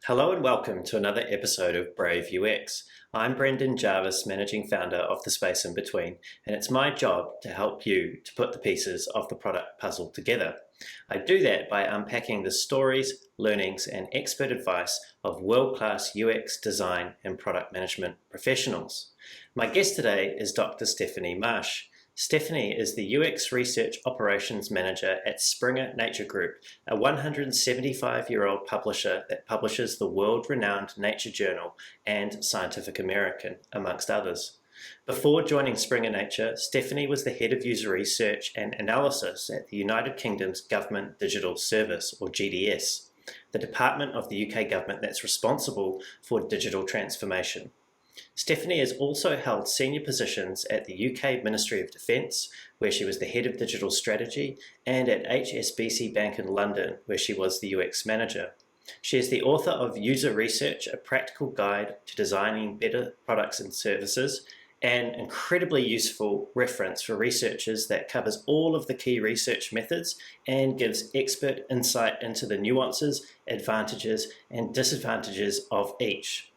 Hello and welcome to another episode of Brave UX. I'm Brendan Jarvis, managing founder of The Space in Between, and it's my job to help you to put the pieces of the product puzzle together. I do that by unpacking the stories, learnings, and expert advice of world-class UX design and product management professionals. My guest today is Dr. Stephanie Marsh. Stephanie is the UX Research Operations Manager at Springer Nature Group, a 175-year-old publisher that publishes the world-renowned Nature Journal and Scientific American, amongst others. Before joining Springer Nature, Stephanie was the head of user research and analysis at the United Kingdom's Government Digital Service, or GDS, the department of the UK government that's responsible for digital transformation. Stephanie has also held senior positions at the UK Ministry of Defence, where she was the head of digital strategy, and at HSBC Bank in London, where she was the UX manager. She is the author of User Research, a practical guide to designing better products and services, an incredibly useful reference for researchers that covers all of the key research methods and gives expert insight into the nuances, advantages, and disadvantages of each.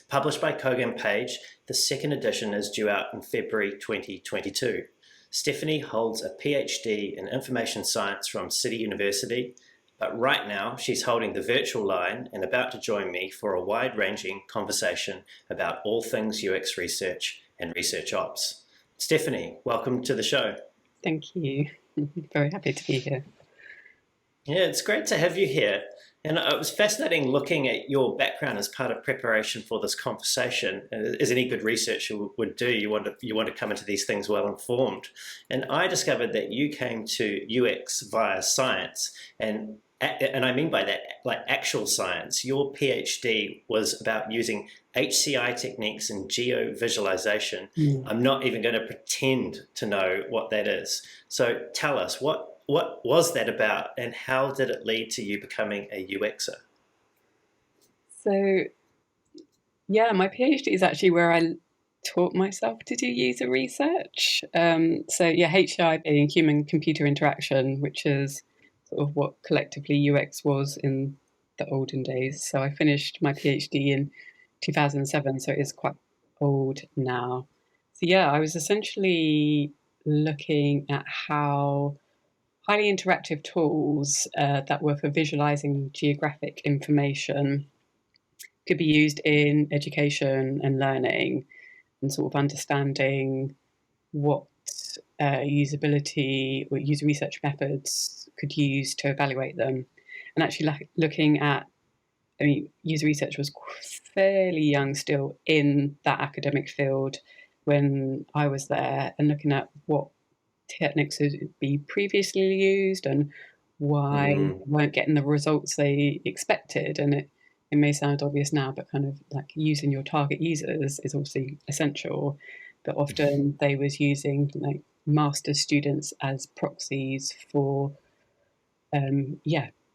Published by Kogan Page, the second edition is due out in February 2022. Stephanie holds a PhD in information science from City University, but right now she's holding the virtual line and about to join me for a wide-ranging conversation about all things UX research and research ops. Stephanie, welcome to the show. Thank you. Very happy to be here. Yeah, it's great to have you here. And it was fascinating looking at your background as part of preparation for this conversation. As any good researcher would do, you want to come into these things well informed. And I discovered that you came to UX via science, and I mean by that, like actual science. Your PhD was about using HCI techniques and geo-visualization. I'm not even going to pretend to know what that is. So tell us, what was that about, and how did it lead to you becoming a UXer? So, yeah, my PhD is actually where I taught myself to do user research. HCI being human-computer interaction, which is sort of what collectively UX was in the olden days. So I finished my PhD in 2007, so it is quite old now. So yeah, I was essentially looking at how highly interactive tools that were for visualizing geographic information could be used in education and learning, and sort of understanding what usability or user research methods could use to evaluate them. And actually looking at, user research was fairly young still in that academic field when I was there, and looking at what techniques would be previously used and why they weren't getting the results they expected. And it may sound obvious now, but kind of like using your target users is obviously essential, but often they was using like master students as proxies for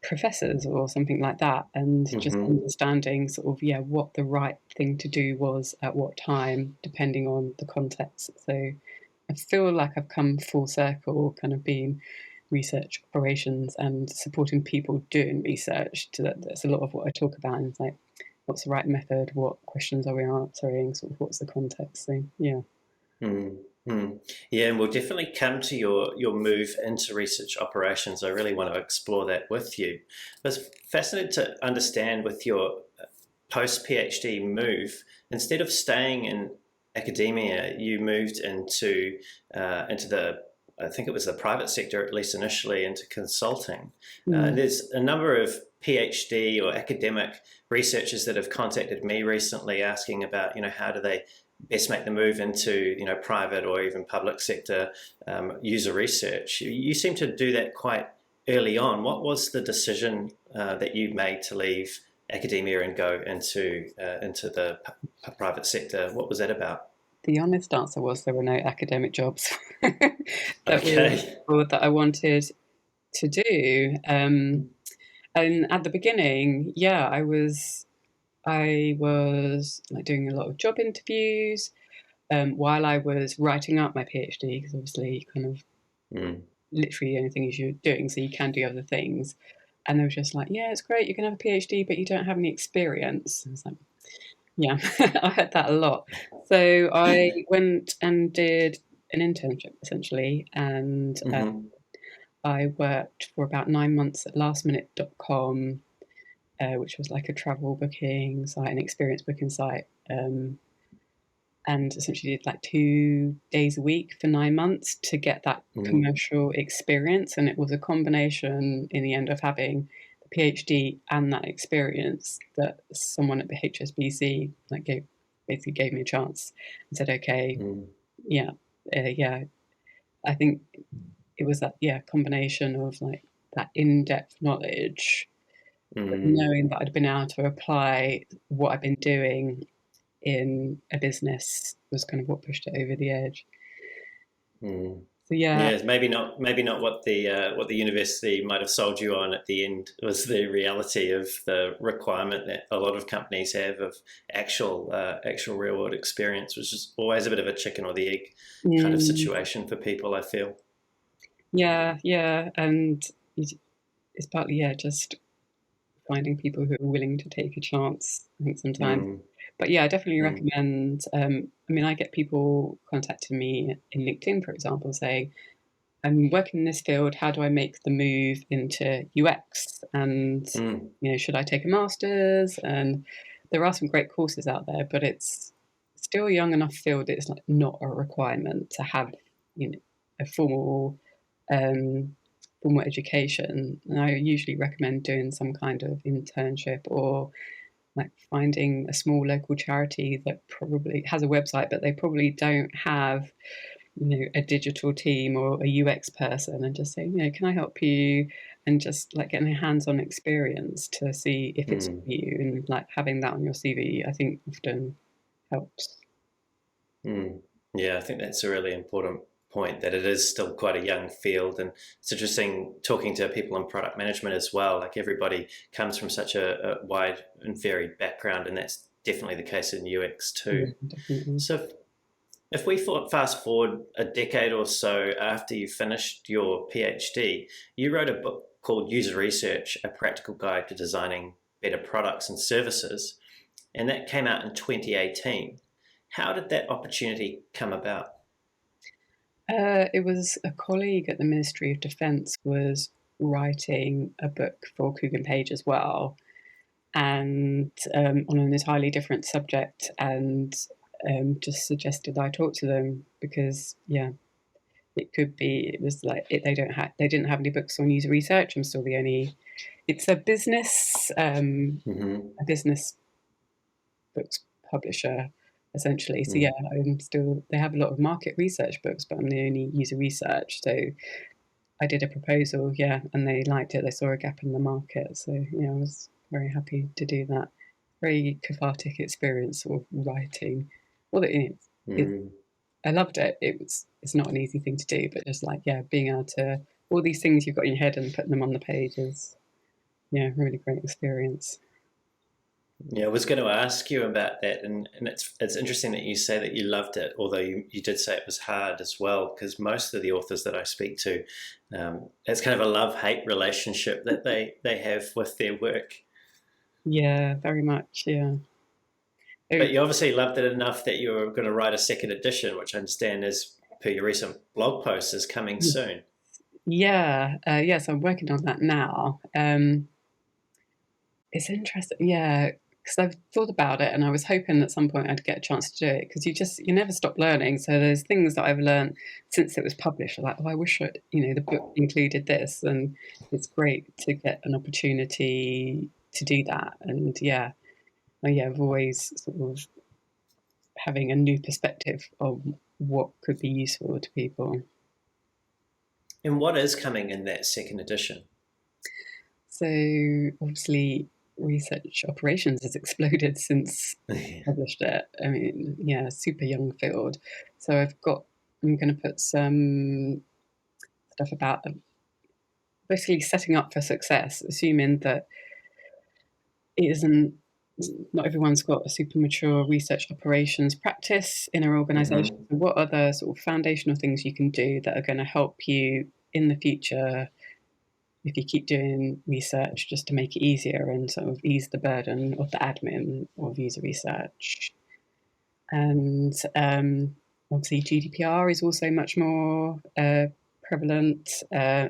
professors or something like that, and just understanding sort of what the right thing to do was at what time depending on the context. So I feel like I've come full circle, kind of being research operations and supporting people doing research. That's a lot of what I talk about. And it's like, what's the right method? What questions are we answering? Sort of what's the context? So, yeah. Yeah, and we'll definitely come to your move into research operations. I really want to explore that with you. I was fascinated to understand with your post-PhD move, instead of staying in academia, you moved into the, I think it was the private sector, at least initially, into consulting. There's a number of PhD or academic researchers that have contacted me recently asking about, how do they best make the move into, private or even public sector user research. You seem to do that quite early on. What was the decision that you made to leave academia and go into the private sector? What was that about? The honest answer was there were no academic jobs that I wanted to do. And at the beginning, I was like doing a lot of job interviews while I was writing up my PhD, because obviously kind of literally the only thing is you're doing, so you can do other things. And they were just like, yeah, it's great, you can have a PhD, but you don't have any experience. I was like, yeah, I heard that a lot. So I went and did an internship essentially, and Hmm. I worked for about 9 months at lastminute.com, which was like a travel booking site, an experience booking site. And essentially did like 2 days a week for 9 months to get that Hmm. commercial experience. And it was a combination in the end of having the PhD and that experience that someone at the HSBC basically gave me a chance and said, okay, Mm. yeah, yeah. I think it was that combination of like that in-depth knowledge, but Mm. knowing that I'd been able to apply what I've been doing in a business was kind of what pushed it over the edge. Mm. So yeah, Yeah, maybe not what the university might have sold you on at the end was the reality of the requirement that a lot of companies have of actual real world experience, which is always a bit of a chicken or the egg kind of mm, situation for people, I feel. yeah, and it's partly just finding people who are willing to take a chance. I think sometimes, Mm. but yeah, I definitely Mm. recommend. I mean, I get people contacting me in LinkedIn, for example, saying, "I'm working in this field. How do I make the move into UX? And Mm. should I take a master's?" And there are some great courses out there, but it's still a young enough field. It's like not a requirement to have a um, formal education. And I usually recommend doing some kind of internship or like finding a small local charity that probably has a website, but they probably don't have a digital team or a UX person, and just saying, can I help you? And just like getting a hands-on experience to see if it's Mm. for you, and like having that on your CV, I think often helps. Mm. Yeah, I think that's a really important point that it is still quite a young field. And it's interesting talking to people in product management as well. Like everybody comes from such a wide and varied background, and that's definitely the case in UX Yeah, too. definitely. So if we fast forward a decade or so after you finished your PhD, you wrote a book called User Research, A Practical Guide to Designing Better Products and Services, and that came out in 2018. How did that opportunity come about? It was a colleague at the Ministry of Defence was writing a book for Coogan Page as well, and on an entirely different subject, and just suggested I talk to them because it could be it was like they didn't have any books on user research. I'm still the only. It's Mm-hmm. a business books publisher essentially. So Mm. I'm still. They have a lot of market research books, but I'm the only user research. So I did a proposal, and they liked it. They saw a gap in the market, so I was very happy to do that. Very cathartic experience, sort of writing. Well, Mm. I loved it. It's not an easy thing to do, but just like being able to all these things you've got in your head and putting them on the page is really great experience. Yeah, I was going to ask you about that, and it's interesting that you say that you loved it, although you did say it was hard as well, because most of the authors that I speak to, it's kind of a love-hate relationship that they have with their work. Yeah, very much. Yeah. Oh, But you obviously loved it enough that you were going to write a second edition, which I understand is, per your recent blog post, is coming soon. yeah. Yes, I'm working on that now. It's interesting, yeah, because I've thought about it, and I was hoping at some point I'd get a chance to do it, because you never stop learning. So there's things that I've learned since it was published. Like, oh, I wish the book included this, and it's great to get an opportunity to do that. And I've always sort of having a new perspective of what could be useful to people. And what is coming in that second edition? So obviously, research operations has exploded since I published it. I mean, super young field. So I'm going to put some stuff about basically setting up for success, assuming that it isn't. Not everyone's got a super mature research operations practice in our organisation. Mm-hmm. So what other sort of foundational things you can do that are going to help you in the future if you keep doing research just to make it easier and sort of ease the burden of the admin of user research. And obviously GDPR is also much more prevalent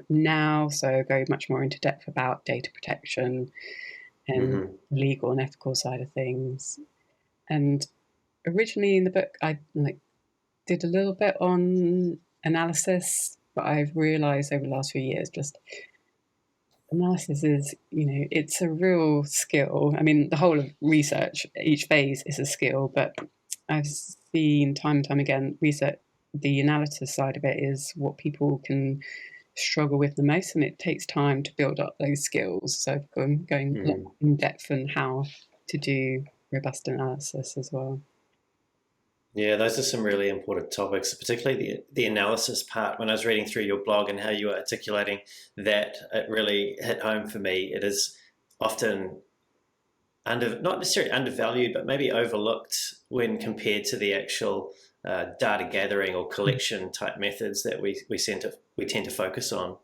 now, so go much more into depth about data protection and legal and ethical side of things. And originally in the book, I did a little bit on analysis, but I've realised over the last few years just analysis is, it's a real skill. I mean, the whole of research, each phase is a skill, but I've seen time and time again, research, the analysis side of it is what people can struggle with the most, and it takes time to build up those skills. So going in depth on how to do robust analysis as well. Yeah, those are some really important topics, particularly the analysis part. When I was reading through your blog and how you were articulating that, it really hit home for me. It is often not necessarily undervalued, but maybe overlooked when compared to the actual data gathering or collection type methods that we tend to focus on.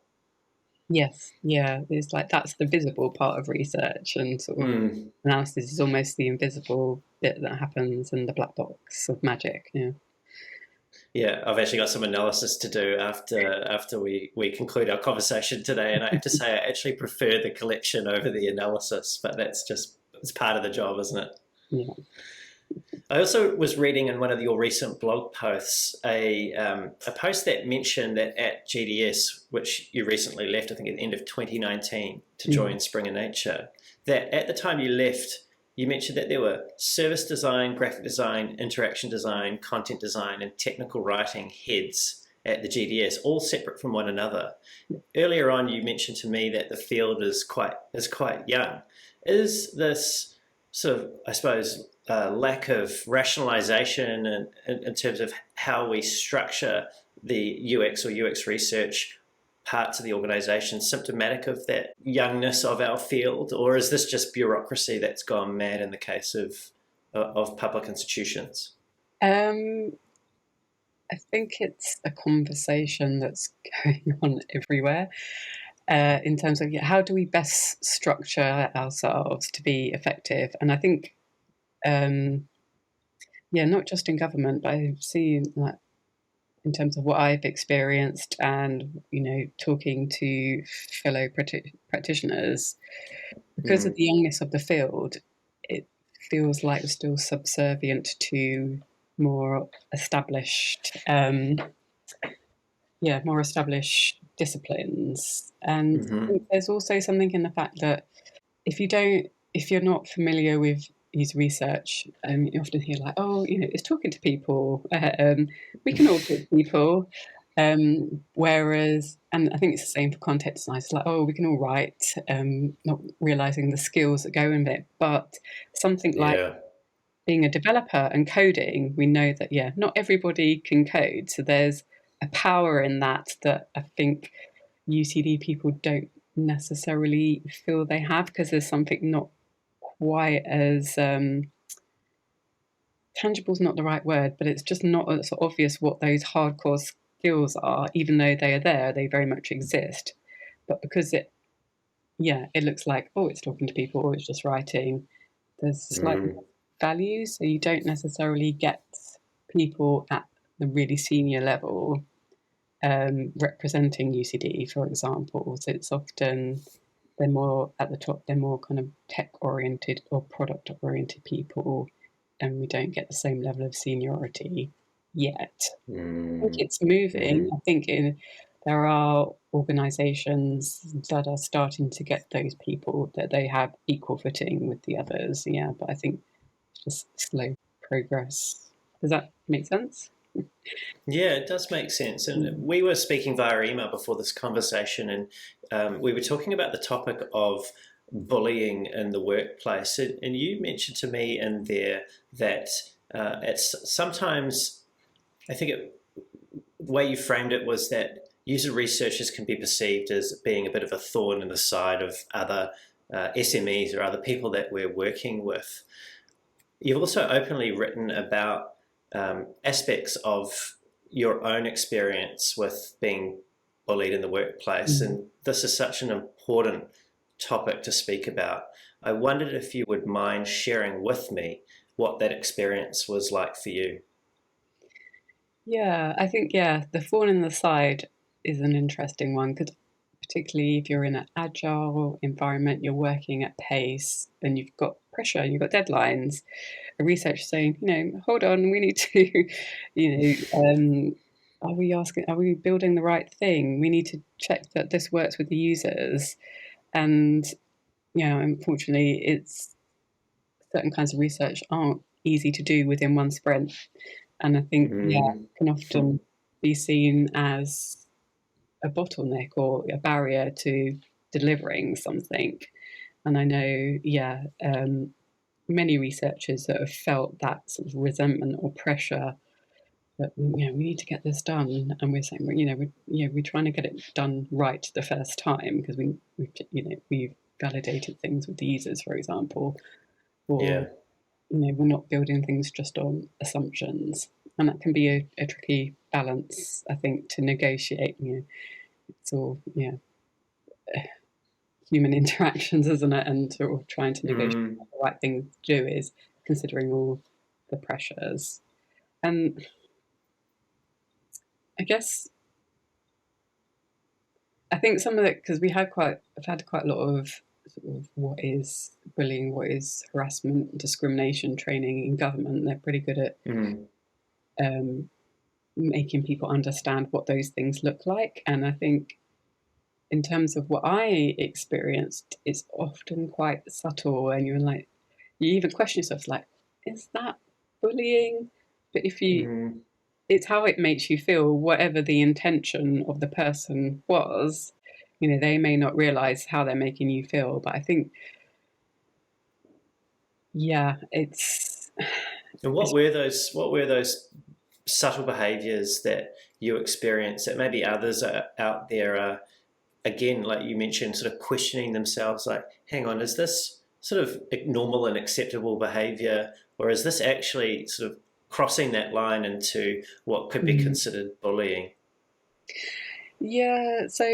Yes, yeah, it's like that's the visible part of research, and sort of analysis is almost the invisible bit that happens in the black box of magic. Yeah. Yeah, I've actually got some analysis to do after we conclude our conversation today, and I have to say I actually prefer the collection over the analysis, but it's part of the job, isn't it? Yeah. I also was reading in one of your recent blog posts a post that mentioned that at GDS, which you recently left, I think at the end of 2019 to join Springer Nature, that at the time you left, you mentioned that there were service design, graphic design, interaction design, content design, and technical writing heads at the GDS, all separate from one another. Earlier on, you mentioned to me that the field is quite young. Is this sort of, I suppose, lack of rationalization in terms of how we structure the UX or UX research parts of the organization symptomatic of that youngness of our field, or is this just bureaucracy that's gone mad in the case of public institutions? I think it's a conversation that's going on everywhere in terms of how do we best structure ourselves to be effective. And I think not just in government, but I've seen like in terms of what I've experienced and, talking to fellow practitioners, because of the youngness of the field, it feels like we're still subservient to more established, disciplines. And I think there's also something in the fact that if you're not familiar with user research, you often hear like, oh, it's talking to people. We can all talk to people. Whereas, and I think it's the same for content design. It's like, oh, we can all write, not realizing the skills that go in it. But something like being a developer and coding, we know that, not everybody can code. So there's a power in that I think UCD people don't necessarily feel they have, because there's something not quite as tangible is not the right word, but it's just not so obvious what those hardcore skills are, even though they are there, they very much exist. But because it looks like, oh, it's talking to people, or it's just writing, there's slight value, so you don't necessarily get people at the really senior level representing UCD, for example. So it's often they're more at the top, they're more kind of tech-oriented or product-oriented people, and we don't get the same level of seniority yet. I think it's moving. I think there are organisations that are starting to get those people, that they have equal footing with the others. Yeah, but I think it's just slow progress. Does that make sense? Yeah, it does make sense. And we were speaking via email before this conversation, and we were talking about the topic of bullying in the workplace. And you mentioned to me in there that it's sometimes, I think the way you framed it was that user researchers can be perceived as being a bit of a thorn in the side of other SMEs or other people that we're working with. You've also openly written about aspects of your own experience with being bullied in the workplace, Mm. and this is such an important topic to speak about. I wondered if you would mind sharing with me what that experience was like for you. Yeah, I think, yeah, the thorn in the side is an interesting one because particularly if you're in an agile environment, you're working at pace and you've got pressure, you've got deadlines. A researcher saying, hold on, we need to, are we building the right thing? We need to check that this works with the users. And, unfortunately, it's certain kinds of research aren't easy to do within one sprint. And I think, yeah, Mm. can often be seen as a bottleneck or a barrier to delivering something. And I know, yeah, many researchers that have felt that sort of resentment or pressure that we need to get this done, and we're saying, we're trying to get it done right the first time because we've validated things with the users, for example, or Yeah. we're not building things just on assumptions, and that can be a tricky balance, I think, to negotiate. It's all human interactions, isn't it? And sort of trying to negotiate Mm. what the right thing to do is, considering all the pressures. And I guess I think some of it because I've had quite a lot of sort of what is bullying, what is harassment, discrimination training in government. They're pretty good at Mm. um, making people understand what those things look like. And I think in terms of what I experienced, it's often quite subtle, and you even question yourself, like, is that bullying? But Mm. it's how it makes you feel, whatever the intention of the person was. They may not realize how they're making you feel, but I think, yeah, And it's what were those subtle behaviours that you experienced that maybe others are out there are, again, like you mentioned, sort of questioning themselves, like, hang on, is this sort of normal and acceptable behaviour, or is this actually sort of crossing that line into what could be mm, considered bullying? yeah. So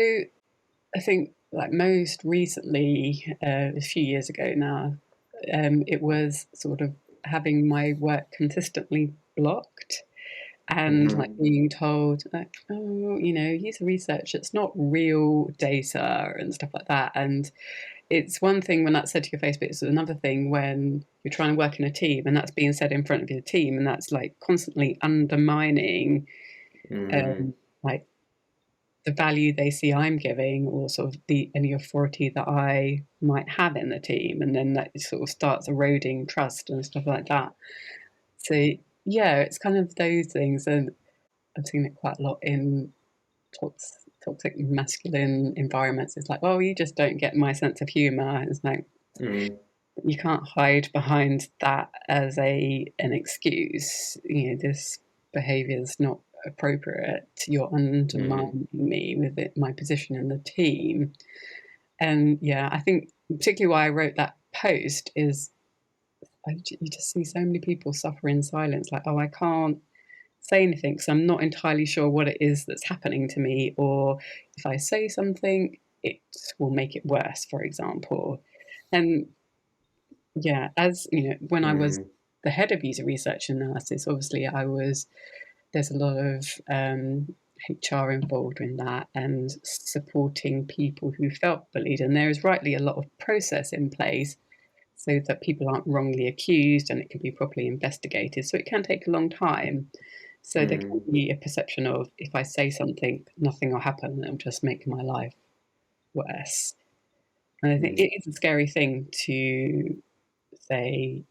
I think, like most recently, a few years ago now, it was sort of having my work consistently blocked and like Mm-hmm. being told, like, oh, user research, it's not real data and stuff like that. And it's one thing when that's said to your face, but it's another thing when you're trying to work in a team and that's being said in front of your team, and that's like constantly undermining Mm. um, like the value they see I'm giving, or sort of the any authority that I might have in the team, and then that sort of starts eroding trust and stuff like that. So yeah, it's kind of those things, and I've seen it quite a lot in toxic masculine environments. It's like, oh, you just don't get my sense of humor. It's like Mm. you can't hide behind that as an excuse. This behaviour is not appropriate. You're Mm. undermining me with my position in the team. And yeah, I think particularly why I wrote that post is you just see so many people suffer in silence. Like, oh, I can't say anything because I'm not entirely sure what it is that's happening to me, or if I say something, it will make it worse, for example. And yeah, as when I was Mm. the head of user research analysis, obviously there's a lot of HR involved in that and supporting people who felt bullied. And there is rightly a lot of process in place so that people aren't wrongly accused and it can be properly investigated. So it can take a long time. So there can Mm. be a perception of if I say something, nothing will happen, it'll just make my life worse. And I think Mm. it is a scary thing to say,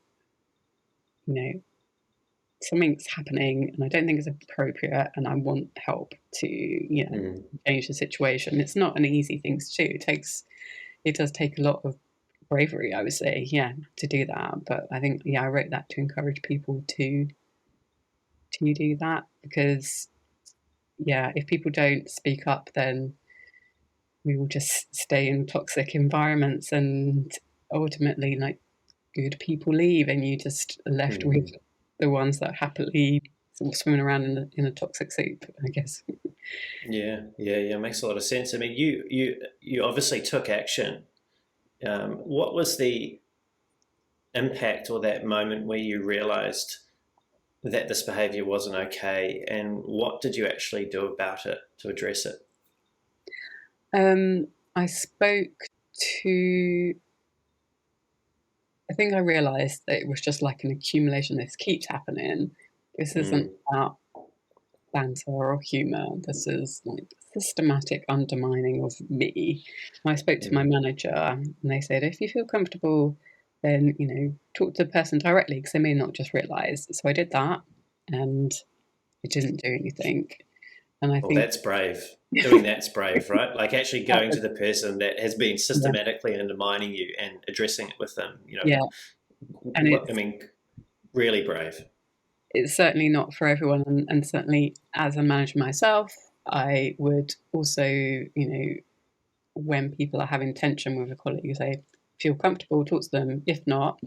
you know, something's happening and I don't think it's appropriate and I want help to, Mm. change the situation. It's not an easy thing to do. It does take a lot of bravery, I would say, yeah, to do that. But I think, yeah, I wrote that to encourage people to do that because, yeah, if people don't speak up, then we will just stay in toxic environments and ultimately, like, good people leave and you just are left with Mm. the ones that happily sort of swimming around in a toxic soup, I guess. Yeah. Makes a lot of sense. I mean, you obviously took action. What was the impact or that moment where you realised that this behaviour wasn't okay, and what did you actually do about it to address it? I spoke to, I think I realised that it was just like an accumulation. This keeps happening. This isn't Mm, about banter or humour. This is like systematic undermining of me. And I spoke to my mm. manager, and they said, if you feel comfortable, then talk to the person directly because they may not just realise. So I did that, and it didn't do anything. And I Well, think that's brave. Doing that's brave, right? Like actually that going was, to the person that has been yeah, systematically undermining you and addressing it with them. yeah, and I mean, really brave. it's certainly not for everyone. And certainly as a manager myself, I would also, when people are having tension with a colleague, say, feel comfortable, talk to them. If not,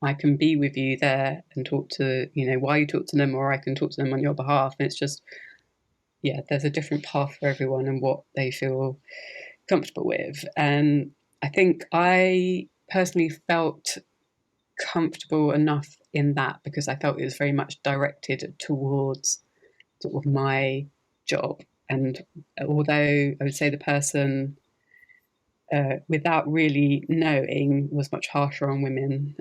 I can be with you there and talk to, why you talk to them, or I can talk to them on your behalf. And it's just, yeah, there's a different path for everyone and what they feel comfortable with. And I think I personally felt comfortable enough in that because I felt it was very much directed towards sort of my job. And although I would say the person, without really knowing, was much harsher on women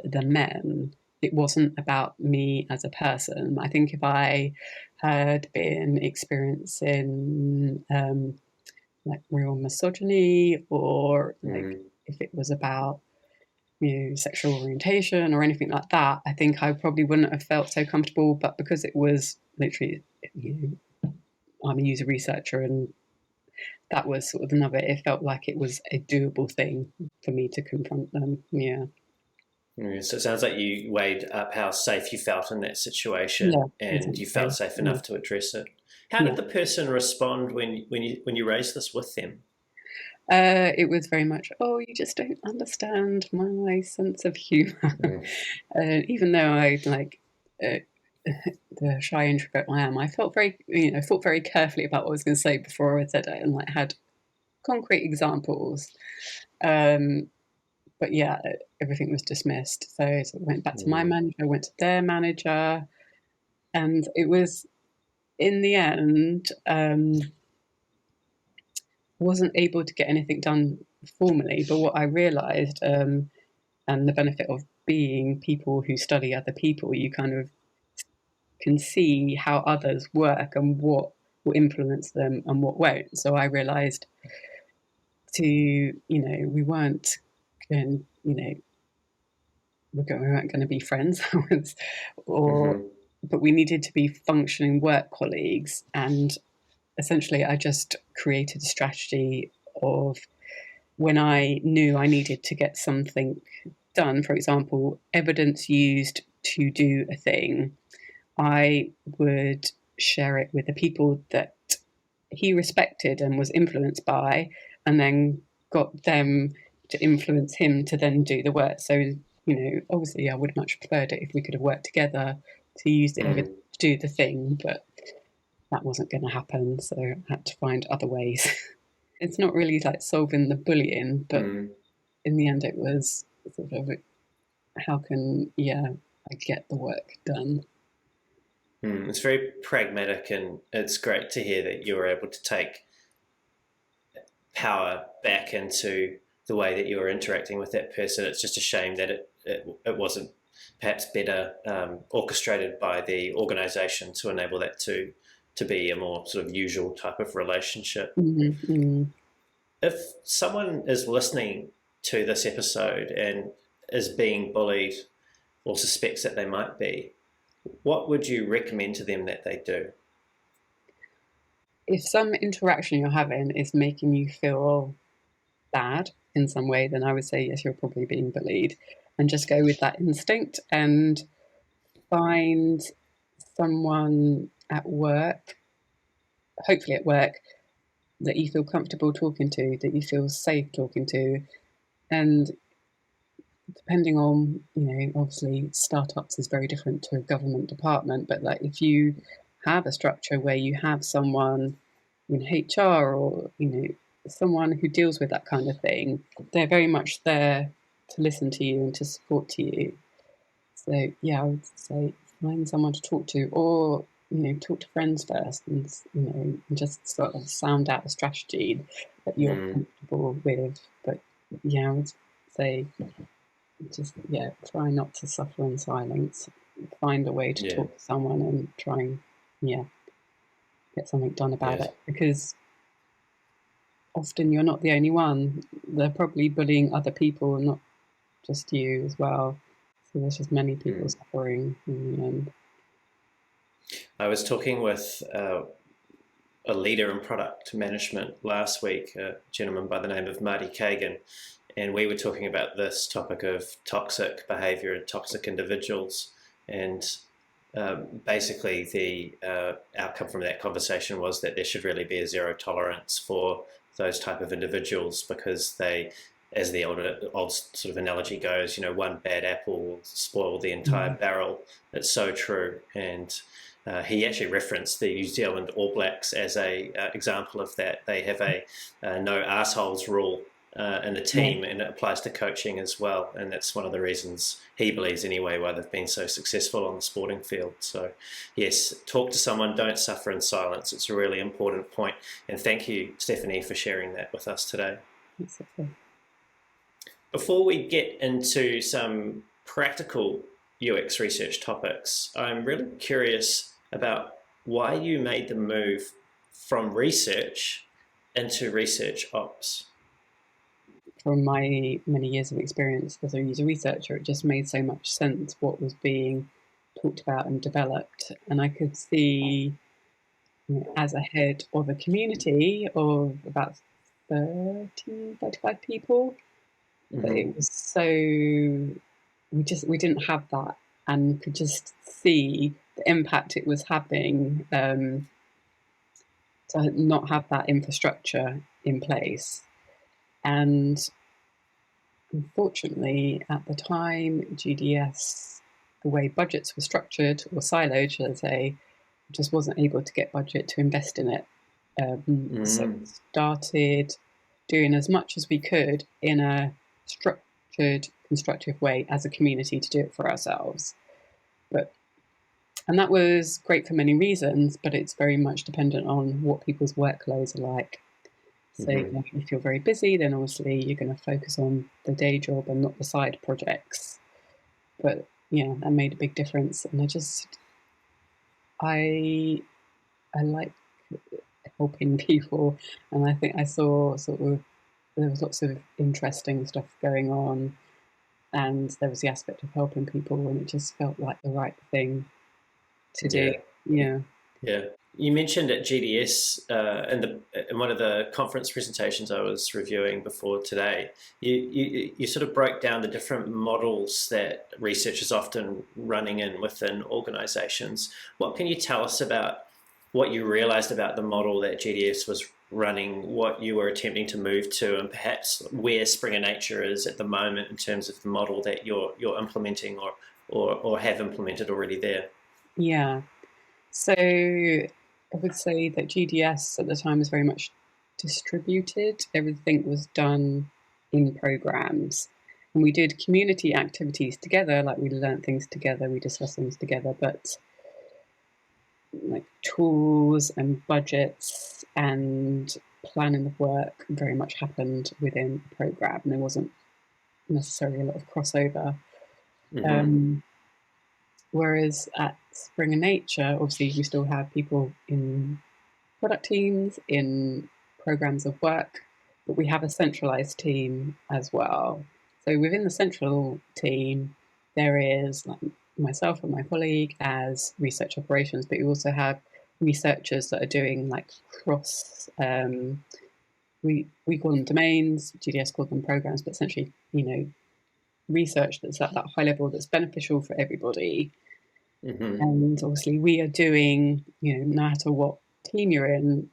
than men, it wasn't about me as a person. I think if I had been experiencing like real misogyny, or like Mm. if it was about sexual orientation or anything like that, I think I probably wouldn't have felt so comfortable. But because it was literally, I'm a user researcher, and that was sort of another. It felt like it was a doable thing for me to confront them. Yeah, So it sounds like you weighed up how safe you felt in that situation, yeah, and you felt exactly. safe Yeah, enough to address it. How did yeah. the person respond when you raised this with them? It was very much, oh, you just don't understand my sense of humour. Mm. Even though I like uh, the shy introvert I am, I felt very, thought very carefully about what I was going to say before I said it, and like had concrete examples. Um, but yeah, everything was dismissed. So I went back to my Mm. manager, went to their manager, and it was in the end, wasn't able to get anything done formally. But what I realised, and the benefit of being people who study other people, you kind of can see how others work and what will influence them and what won't. So I realised we weren't going, we weren't going to be friends, or Hmm. but we needed to be functioning work colleagues. And essentially, I just created a strategy of when I knew I needed to get something done, for example, evidence used to do a thing, I would share it with the people that he respected and was influenced by, and then got them to influence him to then do the work. So, obviously, I would much preferred it if we could have worked together to use the evidence Mm. to do the thing, but that wasn't going to happen. So I had to find other ways. It's not really like solving the bullying, but Mm. in the end, it was sort of how can, I get the work done. It's very pragmatic, and it's great to hear that you were able to take power back into the way that you were interacting with that person. It's just a shame that it wasn't perhaps better orchestrated by the organisation to enable that to be a more sort of usual type of relationship. Mm-hmm. If someone is listening to this episode and is being bullied or suspects that they might be, what would you recommend to them that they do? If some interaction you're having is making you feel bad in some way, then I would say yes, you're probably being bullied, and just go with that instinct and find someone at work, hopefully at work, that you feel comfortable talking to, that you feel safe talking to. And depending on, obviously startups is very different to a government department, but like if you have a structure where you have someone in HR or, someone who deals with that kind of thing, they're very much there to listen to you and to support to you. So yeah, I would say find someone to talk to, or talk to friends first, and and just sort of sound out a strategy that you're comfortable with. But yeah, I would say just try not to suffer in silence. Find a way to talk to someone and try and get something done about it, because often you're not the only one. They're probably bullying other people, not just you as well. So there's just many people suffering in the end. I was talking with a leader in product management last week, a gentleman by the name of Marty Kagan, and we were talking about this topic of toxic behaviour and toxic individuals. And basically the outcome from that conversation was that there should really be a zero tolerance for those type of individuals, because they, as the old sort of analogy goes, one bad apple will spoil the entire barrel. It's so true. And he actually referenced the New Zealand All Blacks as a example of that. They have a no arseholes rule in the team, and it applies to coaching as well. And that's one of the reasons, he believes anyway, why they've been so successful on the sporting field. So yes, talk to someone, don't suffer in silence. It's a really important point. And thank you, Stephanie, for sharing that with us today. That's okay. Before we get into some practical UX research topics, I'm really curious about why you made the move from research into research ops. From my many years of experience as a user researcher, it just made so much sense what was being talked about and developed. And I could see, as a head of a community of about 35 people, that it was so, we didn't have that, and could just see the impact it was having to not have that infrastructure in place. And unfortunately, at the time, GDS, the way budgets were structured or siloed, shall I say, just wasn't able to get budget to invest in it. So we started doing as much as we could in a structured, constructive way as a community to do it for ourselves. And that was great for many reasons, but it's very much dependent on what people's workloads are like. So if you're very busy, then obviously you're going to focus on the day job and not the side projects. But that made a big difference. And I like helping people, and I think I saw there was lots of interesting stuff going on, and there was the aspect of helping people, and it just felt like the right thing to do. Yeah. You mentioned at GDS in one of the conference presentations I was reviewing before today, you sort of broke down the different models that research is often running in within organisations. What can you tell us about what you realised about the model that GDS was running, what you were attempting to move to, and perhaps where Springer Nature is at the moment in terms of the model that you're implementing or have implemented already there? Yeah. So I would say that GDS at the time was very much distributed. Everything was done in programs. And we did community activities together, like we learned things together, we discussed things together, but like tools and budgets and planning of work very much happened within a program. And there wasn't necessarily a lot of crossover. Whereas at Springer Nature, obviously you still have people in product teams, in programs of work, but we have a centralized team as well. So within the central team, there is like myself and my colleague as research operations, but you also have researchers that are doing like cross, we call them domains, GDS called them programs, but essentially, research that's at that high level that's beneficial for everybody. And obviously we are doing, no matter what team you're in,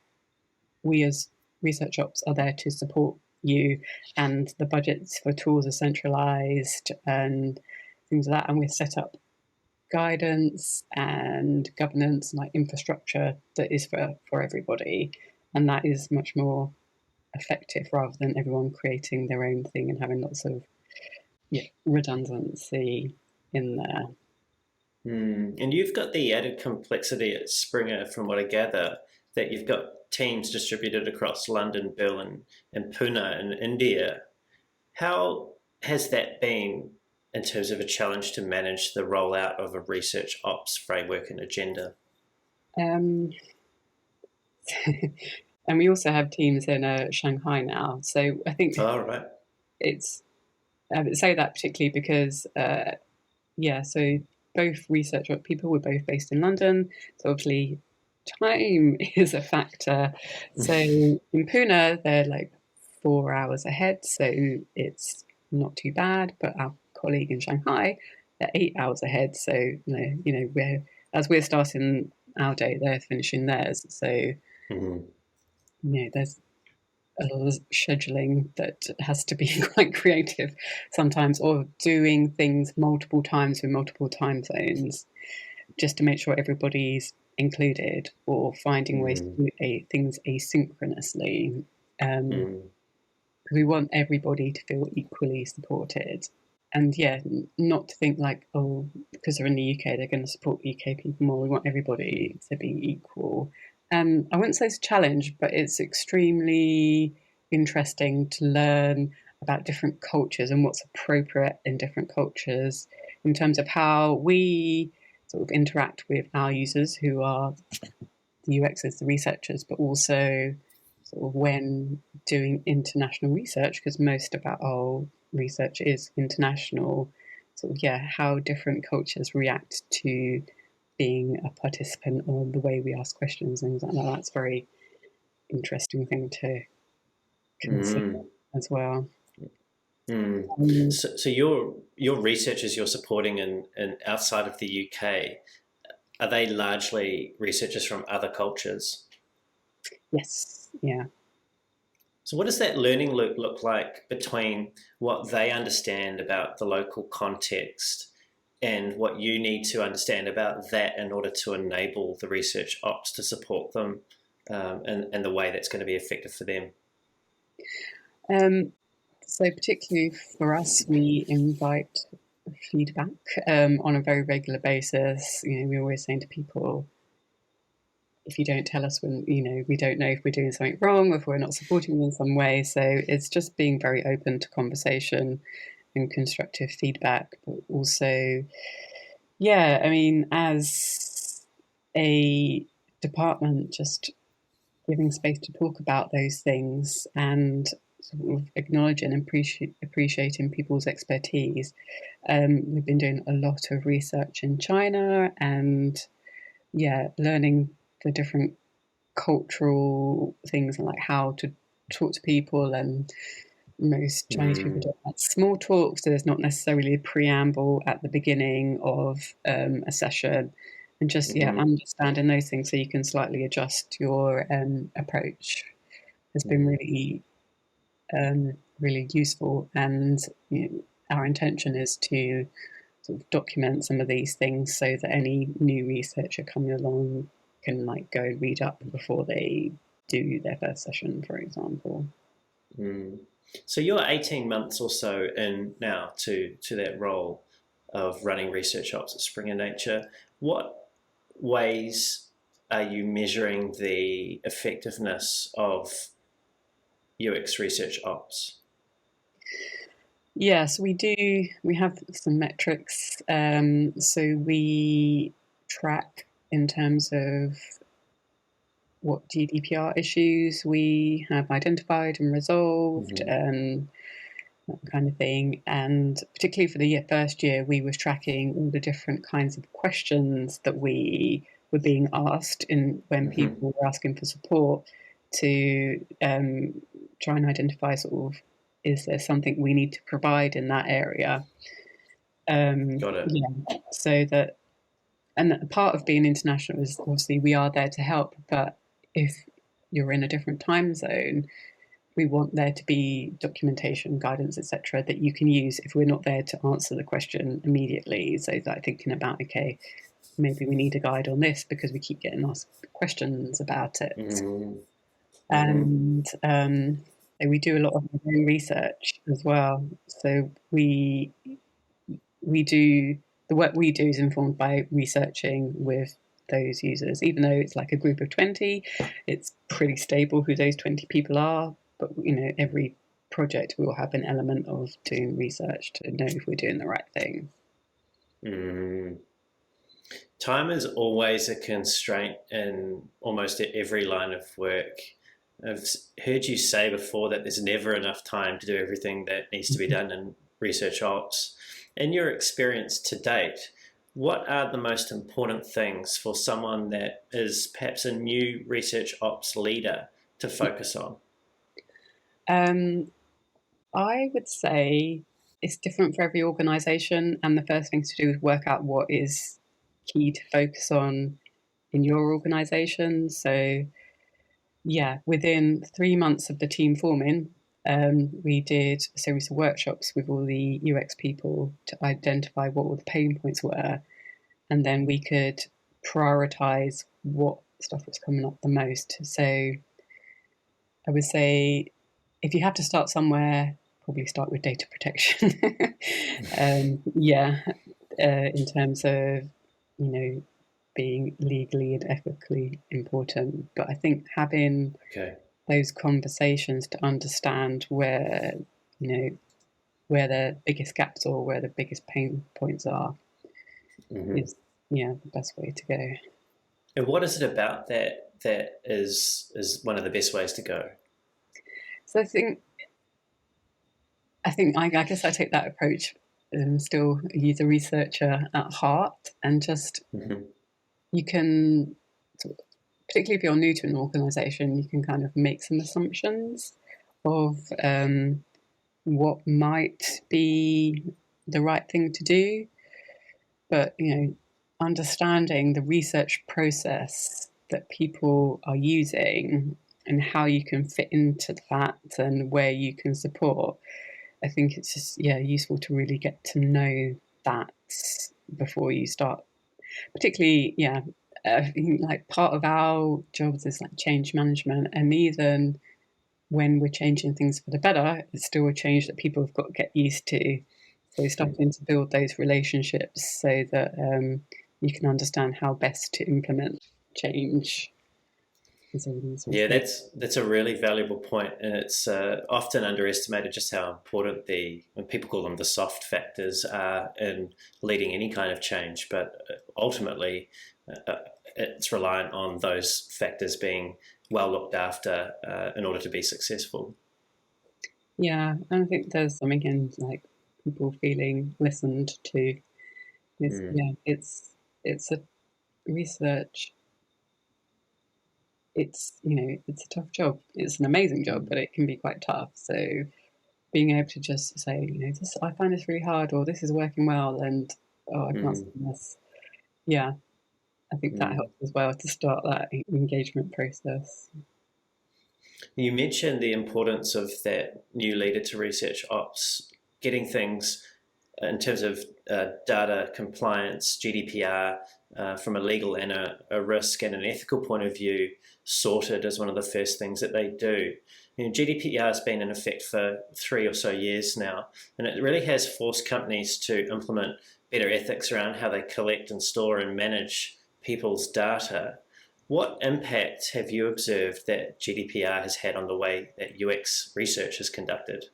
we as research ops are there to support you, and the budgets for tools are centralized and things like that. And we're set up guidance and governance and like infrastructure that is for everybody, and that is much more effective rather than everyone creating their own thing and having lots of redundancy in there. And you've got the added complexity at Springer, from what I gather, that you've got teams distributed across London, Berlin, and Pune in India. How has that been in terms of a challenge to manage the rollout of a research ops framework and agenda? Um, and we also have teams in Shanghai now. So I think Right. it's, I would say that particularly because, so both research people were both based in London. So obviously time is a factor. So in Pune, they're like 4 hours ahead. So it's not too bad. But our colleague in Shanghai, they're 8 hours ahead. So, we're starting our day, they're finishing theirs. So, there's a lot of scheduling that has to be quite creative sometimes, or doing things multiple times with multiple time zones just to make sure everybody's included, or finding ways to do things asynchronously. We want everybody to feel equally supported. And not to think like, oh, because they're in the UK, they're going to support UK people more. We want everybody to be equal. I wouldn't say it's a challenge, but it's extremely interesting to learn about different cultures and what's appropriate in different cultures in terms of how we sort of interact with our users, who are the UXers, the researchers, but also sort of when doing international research, because most of our research is international, how different cultures react to being a participant, or the way we ask questions and things like that. That's a very interesting thing to consider as well. So your researchers you're supporting in outside of the UK, are they largely researchers from other cultures? Yes, yeah. So what does that learning loop look like between what they understand about the local context and what you need to understand about that in order to enable the research ops to support them in the way that's going to be effective for them? So particularly for us, we invite feedback on a very regular basis. We're always saying to people, if you don't tell us when, we don't know if we're doing something wrong or if we're not supporting you in some way. So it's just being very open to conversation and constructive feedback, but also, as a department, just giving space to talk about those things and sort of acknowledging and appreciating people's expertise. We've been doing a lot of research in China and learning the different cultural things and like how to talk to people. And most Chinese people don't like small talk, so there's not necessarily a preamble at the beginning of a session, and just understanding those things so you can slightly adjust your approach has been really useful. And our intention is to sort of document some of these things so that any new researcher coming along can like go read up before they do their first session, for example. So you're 18 months or so in now to that role of running research ops at Springer Nature. What ways are you measuring the effectiveness of UX research ops? Yes, we do. We have some metrics. So we track in terms of what GDPR issues we have identified and resolved, that kind of thing. And particularly for the first year, we was tracking all the different kinds of questions that we were being asked when people were asking for support, to try and identify sort of, is there something we need to provide in that area? Got it. Yeah, so that, and part of being international is obviously we are there to help, but if you're in a different time zone, we want there to be documentation, guidance, etc., that you can use if we're not there to answer the question immediately. So like thinking about, okay, maybe we need a guide on this because we keep getting asked questions about it. Mm-hmm. And we do a lot of our own research as well. So we do, the work we do is informed by researching with those users. Even though it's like a group of 20, it's pretty stable who those 20 people are. But every project will have an element of doing research to know if we're doing the right thing. Mm. Time is always a constraint in almost every line of work. I've heard you say before that there's never enough time to do everything that needs to be done in research ops. In your experience to date, what are the most important things for someone that is perhaps a new research ops leader to focus on? I would say it's different for every organisation, and the first thing to do is work out what is key to focus on in your organisation. So, yeah, within 3 months of the team forming, we did a series of workshops with all the UX people to identify what all the pain points were, and then we could prioritise what stuff was coming up the most. So I would say if you have to start somewhere, probably start with data protection. In terms of, being legally and ethically important. But I think having those conversations to understand where, where the biggest gaps or where the biggest pain points are is, the best way to go. And what is it about that is one of the best ways to go? So I guess I take that approach. Still a user researcher at heart, and just you can, particularly if you're new to an organisation, you can kind of make some assumptions of what might be the right thing to do, but understanding the research process that people are using and how you can fit into that and where you can support. I think it's just useful to really get to know that before you start. Particularly, like part of our jobs is like change management, and even when we're changing things for the better, it's still a change that people have got to get used to. So starting to build those relationships so that you can understand how best to implement change. Yeah, that's a really valuable point, and it's often underestimated just how important when people call them the soft factors are in leading any kind of change. But ultimately, it's reliant on those factors being well looked after in order to be successful. Yeah, and I think there's something in like people feeling listened to. It's a research. It's it's a tough job. It's an amazing job, but it can be quite tough. So being able to just say, this, I find this really hard, or this is working well, and I can't stand this. Yeah, I think that helps as well to start that engagement process. You mentioned the importance of that new leader to research ops, getting things in terms of data compliance, GDPR, from a legal and a risk and an ethical point of view, sorted as one of the first things that they do. GDPR has been in effect for 3 or so years now, and it really has forced companies to implement better ethics around how they collect and store and manage people's data. What impact have you observed that GDPR has had on the way that UX research is conducted?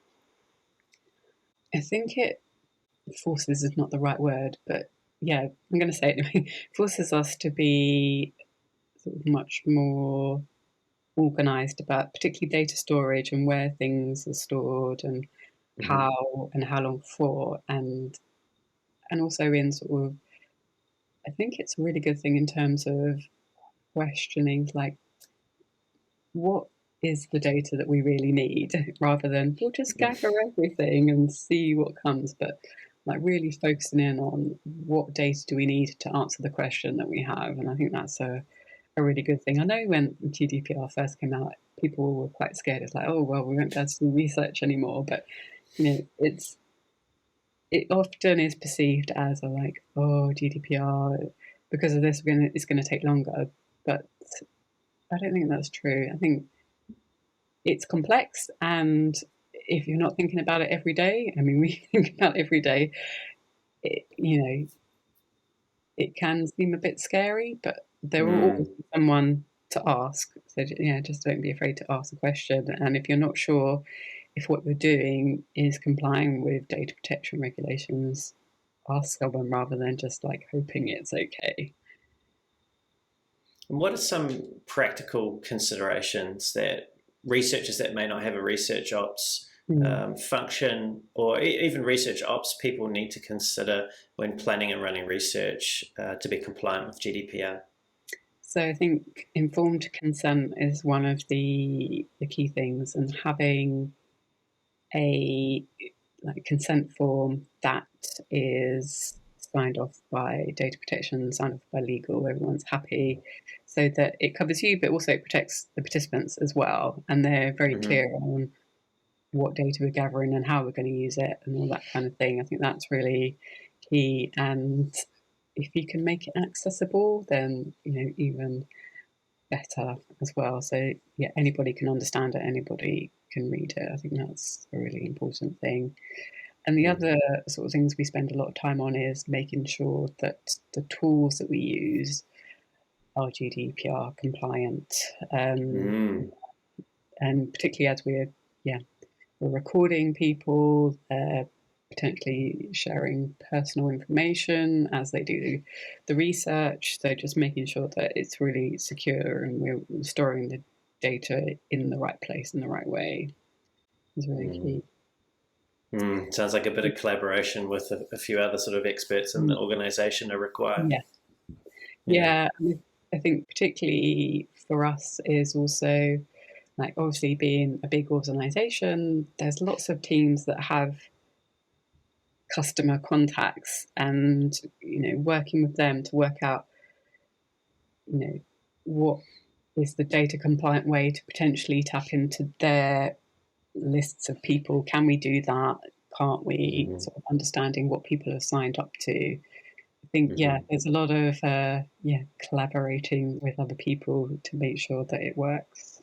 I think it forces is not the right word, but I'm going to say it anyway. Forces us to be sort of much more organised about particularly data storage and where things are stored and how long for, and also in sort of, I think it's a really good thing in terms of questioning like what is the data that we really need, rather than we'll just gather everything and see what comes, but like really focusing in on what data do we need to answer the question that we have. And I think that's a really good thing. I know when GDPR first came out, people were quite scared. It's like, oh well, we won't be able to do research anymore. But it often is perceived as a like, oh, GDPR, because of this, it's going to take longer. But I don't think that's true. I think it's complex, and if you're not thinking about it every day, I mean, we think about it every day, it can seem a bit scary, but there will always be someone to ask. So just don't be afraid to ask a question. And if you're not sure if what you're doing is complying with data protection regulations, ask someone rather than just like hoping it's okay. And what are some practical considerations that researchers that may not have a research ops function, or even research ops people need to consider when planning and running research to be compliant with GDPR? So I think informed consent is one of the key things, and having a consent form that is signed off by data protection, signed off by legal, everyone's happy, so that it covers you, but also it protects the participants as well. And they're very clear on what data we're gathering and how we're going to use it and all that kind of thing. I think that's really key. And if you can make it accessible, then even better as well. So anybody can understand it, anybody can read it. I think that's a really important thing. And the other sort of things we spend a lot of time on is making sure that the tools that we use are GDPR compliant, and particularly as we're recording people, potentially sharing personal information as they do the research. So just making sure that it's really secure and we're storing the data in the right place in the right way is really key. Sounds like a bit of collaboration with a few other sort of experts in the organisation are required. Yeah. I think particularly for us is also, like, obviously being a big organisation, there's lots of teams that have customer contacts, and working with them to work out what is the data compliant way to potentially tap into their lists of people. Can we do that? Can't we? Sort of understanding what people have signed up to. I think there's a lot of collaborating with other people to make sure that it works.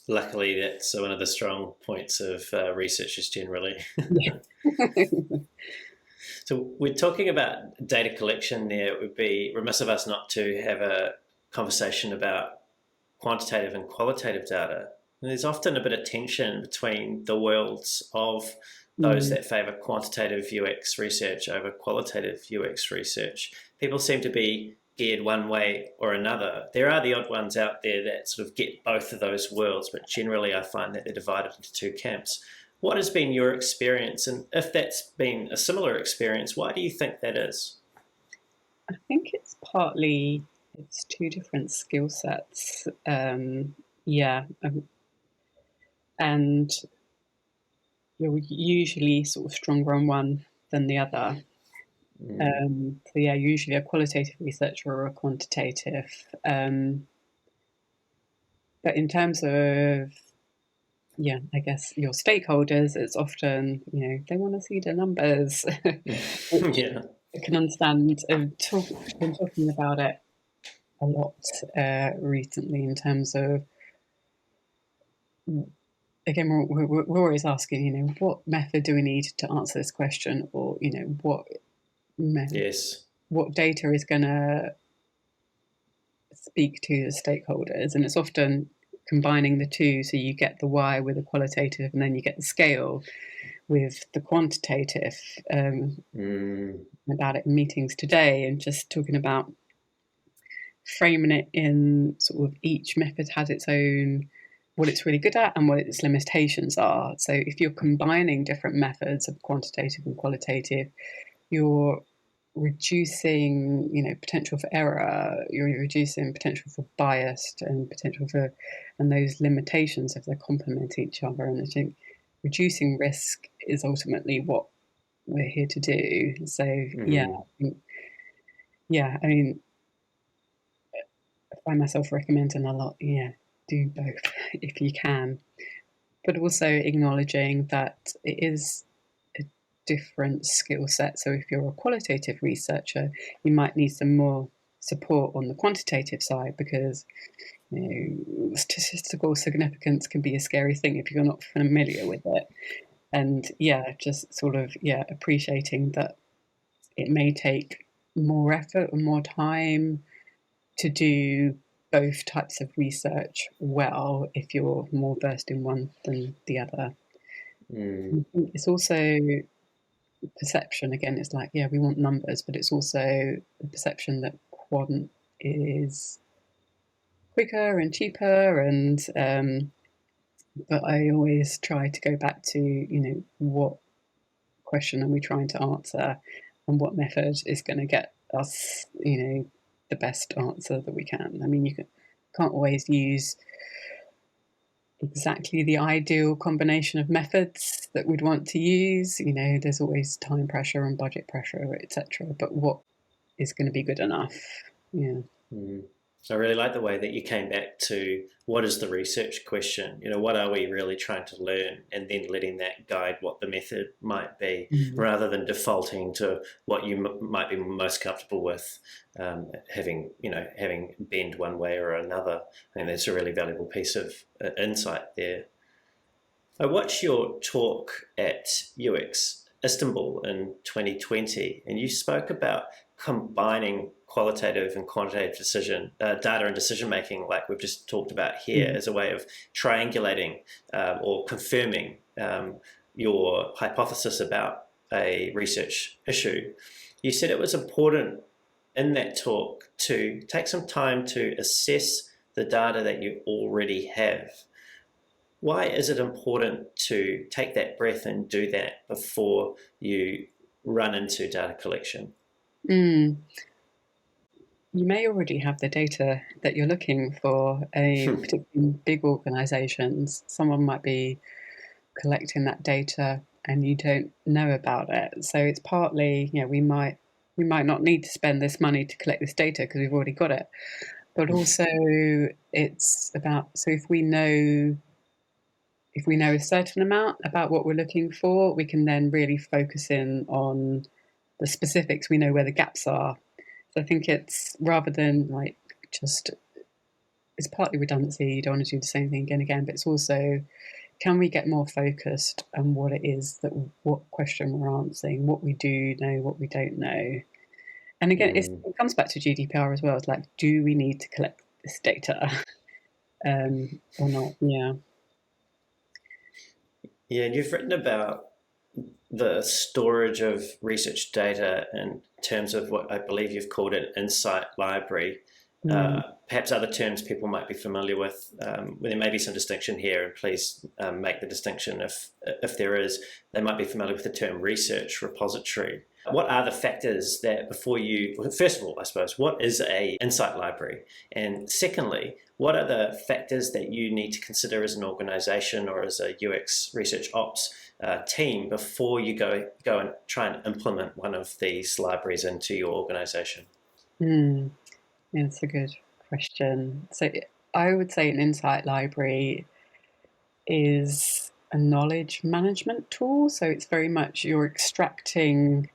Luckily, that's one of the strong points of researchers generally. So we're talking about data collection there. It would be remiss of us not to have a conversation about quantitative and qualitative data. And there's often a bit of tension between the worlds of those that favour quantitative UX research over qualitative UX research. People seem to be geared one way or another. There are the odd ones out there that sort of get both of those worlds, but generally I find that they're divided into two camps. What has been your experience? And if that's been a similar experience, why do you think that is? I think it's partly it's two different skill sets. And you're usually sort of stronger on one than the other. Usually a qualitative researcher or a quantitative. But in terms of I guess your stakeholders, it's often they want to see the numbers. I can understand. Been talking about it a lot recently in terms of, again, we're always asking, what method do we need to answer this question, or what method, what data is going to speak to the stakeholders, and it's often combining the two, so you get the why with the qualitative, and then you get the scale with the quantitative. About it in meetings today, and just talking about framing it in sort of each method has its own, what it's really good at and what its limitations are. So if you're combining different methods of quantitative and qualitative, you're reducing potential for error, you're reducing potential for bias and potential for, and those limitations, if they complement each other. And I think reducing risk is ultimately what we're here to do. So I mean, I find myself recommending a lot do both if you can, but also acknowledging that it is a different skill set. So if you're a qualitative researcher, you might need some more support on the quantitative side, because statistical significance can be a scary thing if you're not familiar with it. And just sort of appreciating that it may take more effort and more time to do both types of research well if you're more versed in one than the other. Mm. It's also perception. Again, it's like, we want numbers, but it's also the perception that quant is quicker and cheaper, and but I always try to go back to what question are we trying to answer, and what method is going to get us the best answer that we can. I mean, can't always use exactly the ideal combination of methods that we'd want to use. There's always time pressure and budget pressure, etc. But what is going to be good enough? Yeah. Mm. I really like the way that you came back to what is the research question? What are we really trying to learn? And then letting that guide what the method might be, rather than defaulting to what you might be most comfortable with, having bend one way or another. I think that's a really valuable piece of insight there. I watched your talk at UX Istanbul in 2020, and you spoke about combining qualitative and quantitative data and decision making, like we've just talked about here, as a way of triangulating or confirming your hypothesis about a research issue. You said it was important in that talk to take some time to assess the data that you already have. Why is it important to take that breath and do that before you run into data collection? You may already have the data that you're looking for. Particularly big organisations, someone might be collecting that data and you don't know about it. So it's partly, we might not need to spend this money to collect this data because we've already got it. But also, it's about, so if we know a certain amount about what we're looking for, we can then really focus in on the specifics. We know where the gaps are. So I think it's, rather than it's partly redundancy. You don't want to do the same thing again and again, but it's also, can we get more focused on what it is what question we're answering, what we do know, what we don't know. And again, it comes back to GDPR as well. It's like, do we need to collect this data or not? Yeah. Yeah, and you've written about the storage of research data in terms of what I believe you've called an insight library. Perhaps other terms people might be familiar with. There may be some distinction here, and please make the distinction if there is. They might be familiar with the term research repository. What are the factors that first of all, I suppose, what is an insight library? And secondly, what are the factors that you need to consider as an organisation or as a UX research ops team before you go and try and implement one of these libraries into your organisation? Yeah, that's a good question. So I would say an insight library is a knowledge management tool. So it's very much, you're extracting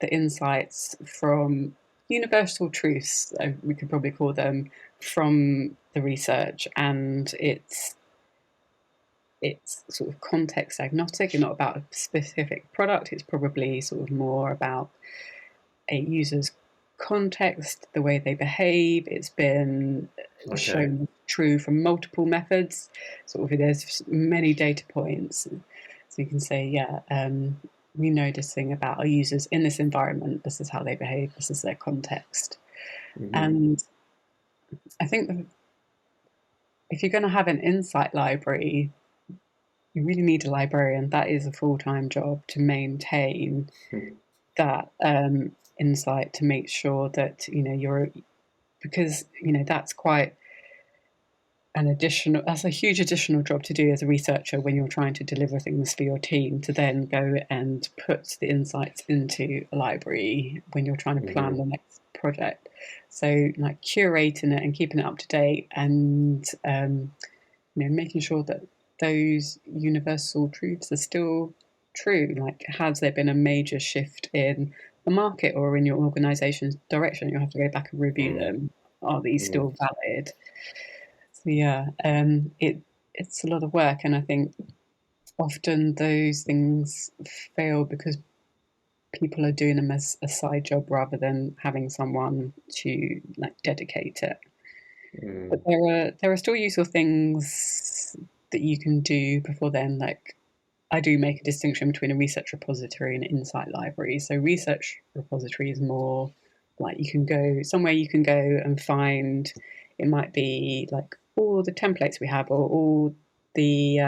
the insights from universal truths, we could probably call them, from the research, and it's sort of context agnostic and not about a specific product. It's probably sort of more about a user's context, the way they behave. It's been shown true from multiple methods. Sort of, there's many data points, so you can say, we know this thing about our users in this environment. This is how they behave. This is their context. And I think if you're going to have an insight library, you really need a librarian. That is a full-time job to maintain that insight, to make sure that because that's quite that's a huge additional job to do as a researcher when you're trying to deliver things for your team, to then go and put the insights into a library when you're trying to plan the next project. So like curating it and keeping it up to date, and making sure that those universal truths are still true. Like, has there been a major shift in the market or in your organization's direction? You'll have to go back and review Mm, them. Are these mm. still valid? So yeah, it's a lot of work, and I think often those things fail because people are doing them as a side job rather than having someone to like dedicate it. But Mm. there are still useful things that you can do before then. Like, I do make a distinction between a research repository and an insight library. So research repository is more like you can go somewhere, you can go and find, it might be like all the templates we have or all the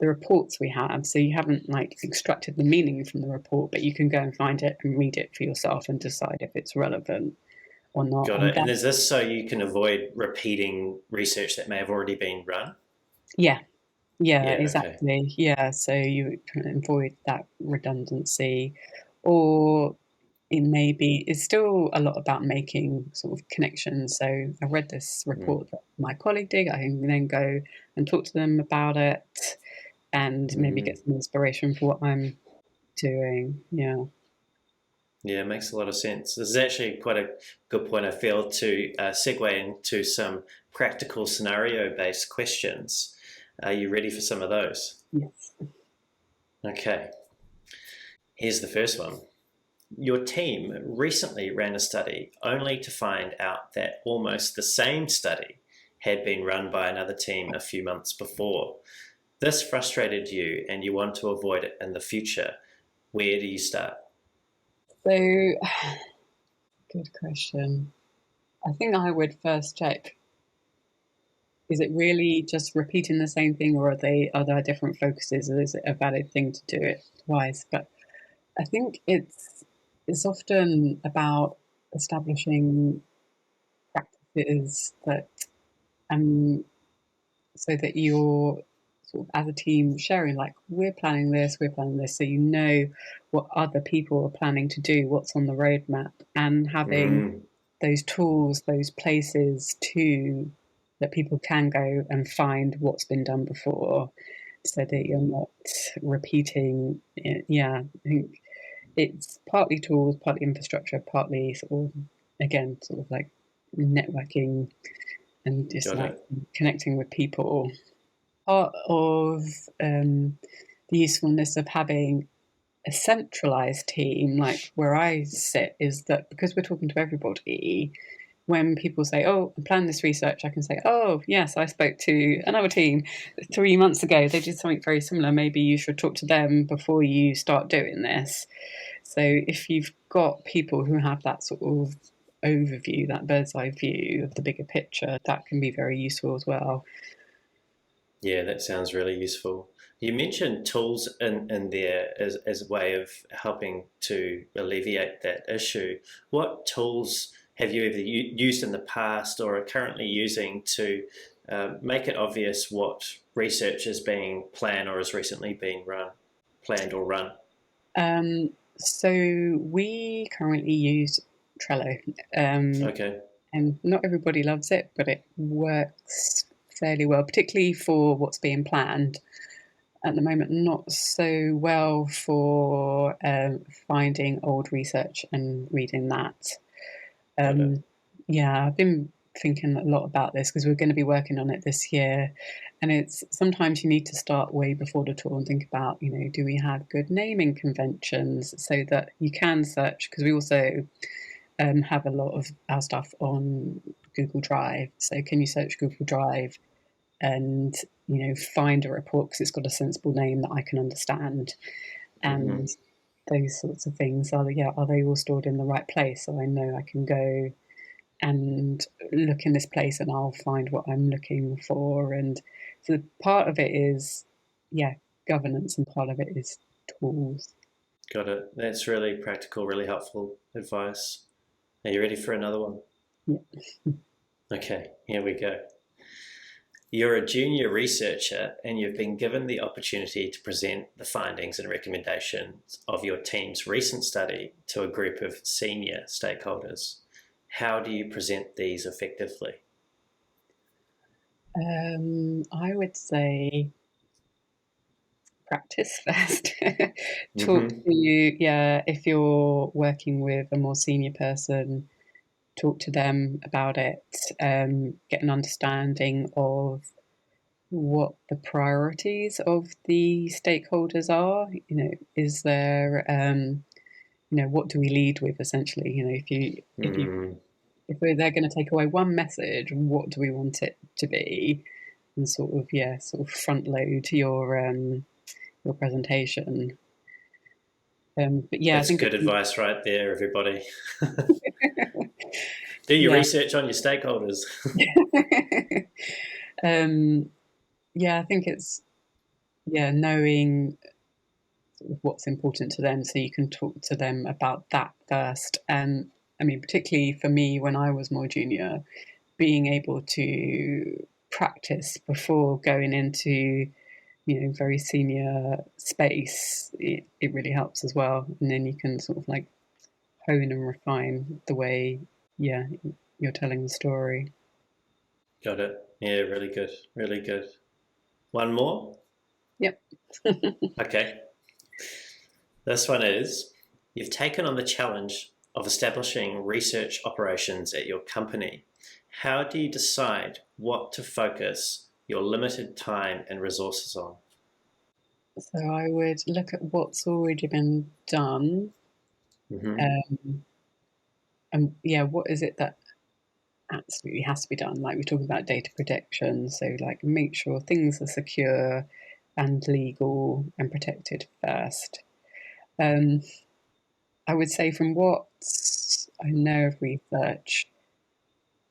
reports we have. So you haven't like extracted the meaning from the report, but you can go and find it and read it for yourself and decide if it's relevant or not. Got And it. that, And is this so you can avoid repeating research that may have already been run? yeah, yeah, Yeah, okay. exactly. Yeah, so you can avoid that redundancy, or it may be, it's still a lot about making sort of connections. So I read this Mm, report that my colleague did. I can then go and talk to them about it and maybe mm. get some inspiration for what I'm doing. Yeah. Yeah, it makes a lot of sense. This is actually quite a good point, I feel, to segue into some practical scenario based questions. Are you ready for some of those? Yes. Okay, here's the first one. Your team recently ran a study only to find out that almost the same study had been run by another team a few months before. This frustrated you and you want to avoid it in the future. Where do you start? So, good question. I think I would first check, is it really just repeating the same thing, or are there different focuses, or is it a valid thing to do it twice? But I think it's often about establishing practices that um so that you're sort of as a team sharing, like, we're planning this, so you know what other people are planning to do, what's on the roadmap, and having Mm, those tools, those places to that people can go and find what's been done before, so that you're not repeating it. Yeah, I think it's partly tools, partly infrastructure, partly sort of, again, sort of like networking and just got like it. connecting with people. Part of the usefulness of having a centralized team, like where I sit, is that because we're talking to everybody, when people say, "Oh, I'm planning this research," I can say, "Oh, yes, I spoke to another team 3 months ago. They did something very similar. Maybe you should talk to them before you start doing this." So if you've got people who have that sort of overview, that bird's eye view of the bigger picture, that can be very useful as well. Yeah, that sounds really useful. You mentioned tools in there as a way of helping to alleviate that issue. What tools have you ever used in the past or are currently using to make it obvious what research is being planned or has recently been planned or run? So we currently use Trello, um, Okay, and not everybody loves it, but it works fairly well, particularly for what's being planned. At the moment, not so well for finding old research and reading that. got it. Um, yeah, I've been thinking a lot about this because we're going to be working on it this year. And it's sometimes you need to start way before the tour and think about, do we have good naming conventions so that you can search? Because we also have a lot of our stuff on Google Drive. So can you search Google Drive and find a report because it's got a sensible name that I can understand, and Hmm. those sorts of things. Are they all stored in the right place, so I know I can go and look in this place and I'll find what I'm looking for. And so part of it is, yeah, governance, and part of it is tools. Got it. That's really practical, really helpful advice. Are you ready for another one? Yeah. Okay, here we go. You're a junior researcher and you've been given the opportunity to present the findings and recommendations of your team's recent study to a group of senior stakeholders. How do you present these effectively? I would say practice first. Talk Hmm. to, yeah, if you're working with a more senior person, talk to them about it, get an understanding of what the priorities of the stakeholders are. Is there, what do we lead with essentially? Mm. If they're going to take away one message, what do we want it to be? And sort of front load your presentation. But yeah, I That's think good it's advice right there, everybody. Do your yeah. research on your stakeholders. um, yeah, I think it's knowing what's important to them, so you can talk to them about that first. And I mean, particularly for me, when I was more junior, being able to practice before going into very senior space, it really helps as well. And then you can sort of like hone and refine the way, yeah, you're telling the story. Got it. Yeah, really good. Really good. One more? Yep. Okay. This one is you've taken on the challenge of establishing research operations at your company. How do you decide what to focus your limited time and resources on? So I would look at what's already been done, Hmm. um, and yeah, what is it that absolutely has to be done? Like we're talking about data protection, so like make sure things are secure and legal and protected first. Um, I would say from what I know of research,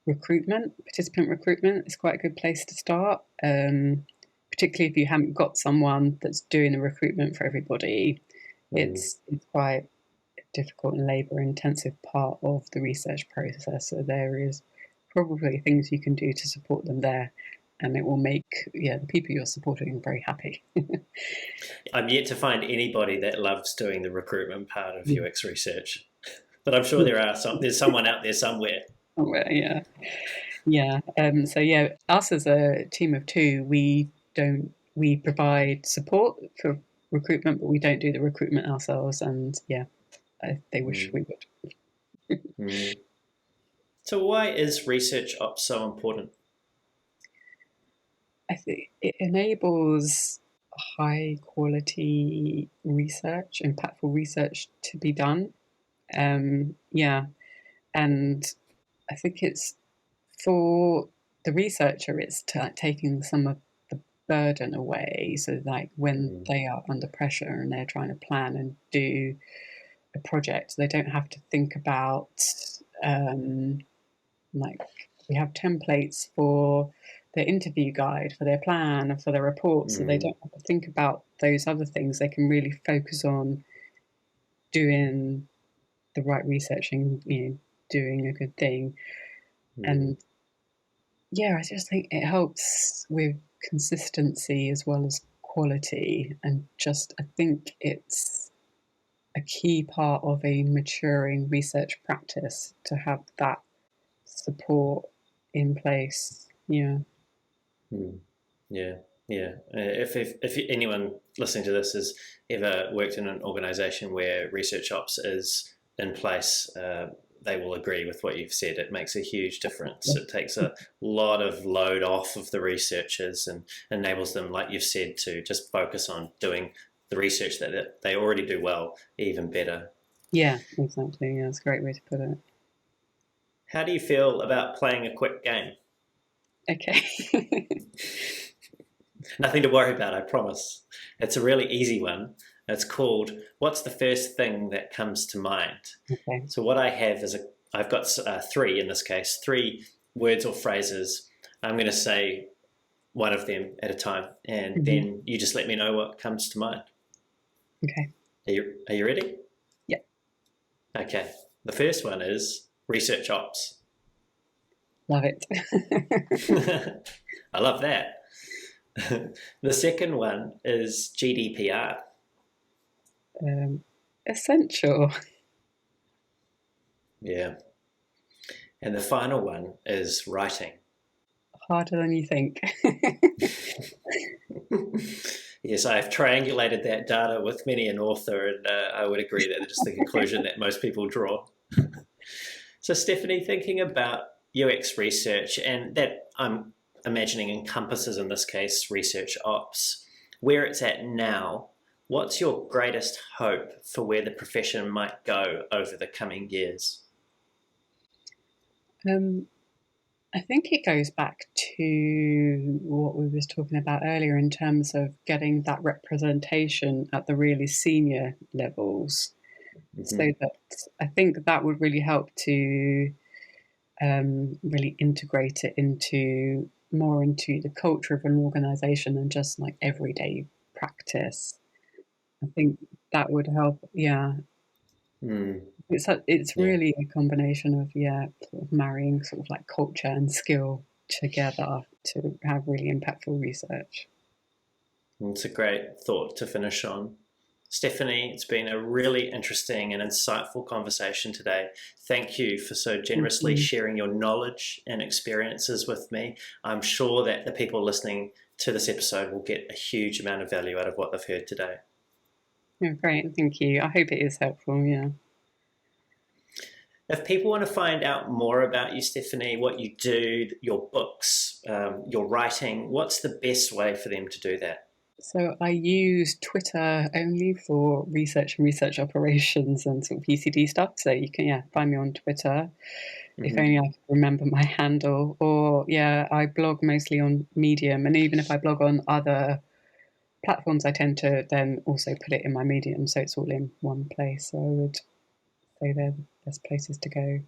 participant recruitment is quite a good place to start. Particularly if you haven't got someone that's doing the recruitment for everybody, Mm. it's quite a difficult and labour intensive part of the research process. So there is probably things you can do to support them there, and it will make the people you're supporting very happy. I'm yet to find anybody that loves doing the recruitment part of Mm. UX research, but I'm sure there's someone out there somewhere. Somewhere, yeah. Yeah. So yeah, us as a team of two, we provide support for recruitment, but we don't do the recruitment ourselves. And yeah, they wish Mm. we would. Mm. So why is research ops so important? I think it enables high quality research, impactful research to be done. Yeah, and I think it's for the researcher, it's taking some of the burden away. So, like when Mm. they are under pressure and they're trying to plan and do a project, they don't have to think about um, like we have templates for their interview guide, for their plan, for their report. So they Mm. don't have to think about those other things. They can really focus on doing the right research and doing a good thing. Mm. And yeah, I just think it helps with consistency as well as quality. And just, I think it's a key part of a maturing research practice to have that support in place. Yeah. Mm. Yeah, yeah. If anyone listening to this has ever worked in an organisation where research ops is in place, they will agree with what you've said. It makes a huge difference. It takes a lot of load off of the researchers and enables them, like you've said, to just focus on doing the research that they already do well even better. Yeah, exactly. Yeah, that's a great way to put it. How do you feel about playing a quick game? Okay. Nothing to worry about, I promise. It's a really easy one. It's called What's the First Thing That Comes to Mind? Okay. So, what I have is I've got three in this case, three words or phrases. I'm going to say one of them at a time, and Hmm. then you just let me know what comes to mind. Okay. Are you ready? Yeah. Okay. The first one is research ops. Love it. I love that. The second one is GDPR. um, Essential. Yeah. And the final one is writing. harder than you think. Yes, I've triangulated that data with many an author, and I would agree that it's the conclusion that most people draw. So, Stephanie, thinking about UX research, and that I'm imagining encompasses, in this case, research ops, where it's at now, what's your greatest hope for where the profession might go over the coming years? I think it goes back to what we was talking about earlier in terms of getting that representation at the really senior levels. So that I think that would really help to really integrate it into the culture of an organization than just like everyday practice. I think that would help. Yeah, it's Yeah. really a combination of sort of marrying sort of like culture and skill together to have really impactful research. It's a great thought to finish on. Stephanie, it's been a really interesting and insightful conversation today. Thank you for so generously sharing your knowledge and experiences with me. I'm sure that the people listening to this episode will get a huge amount of value out of what they've heard today. Yeah, great, thank you. I hope it is helpful. Yeah. If people want to find out more about you, Stephanie, what you do, your books, your writing, what's the best way for them to do that? So I use Twitter only for research and research operations and sort of PCD stuff. So you can find me on Twitter. If only I could remember my handle. Or I blog mostly on Medium, and even if I blog on other platforms, I tend to then also put it in my Medium, so it's all in one place. So I would say they're the best places to go.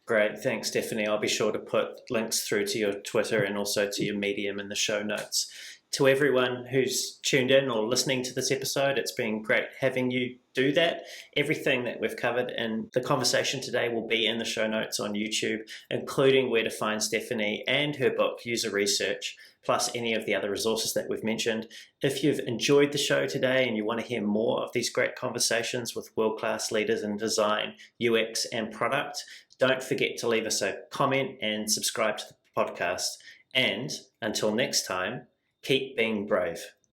Great, thanks, Stephanie. I'll be sure to put links through to your Twitter and also to your Medium in the show notes. To everyone who's tuned in or listening to this episode, it's been great having you do that. Everything that we've covered in the conversation today will be in the show notes on YouTube, including where to find Stephanie and her book, User Research, plus any of the other resources that we've mentioned. If you've enjoyed the show today and you want to hear more of these great conversations with world-class leaders in design, UX, and product, don't forget to leave us a comment and subscribe to the podcast. And until next time, keep being brave.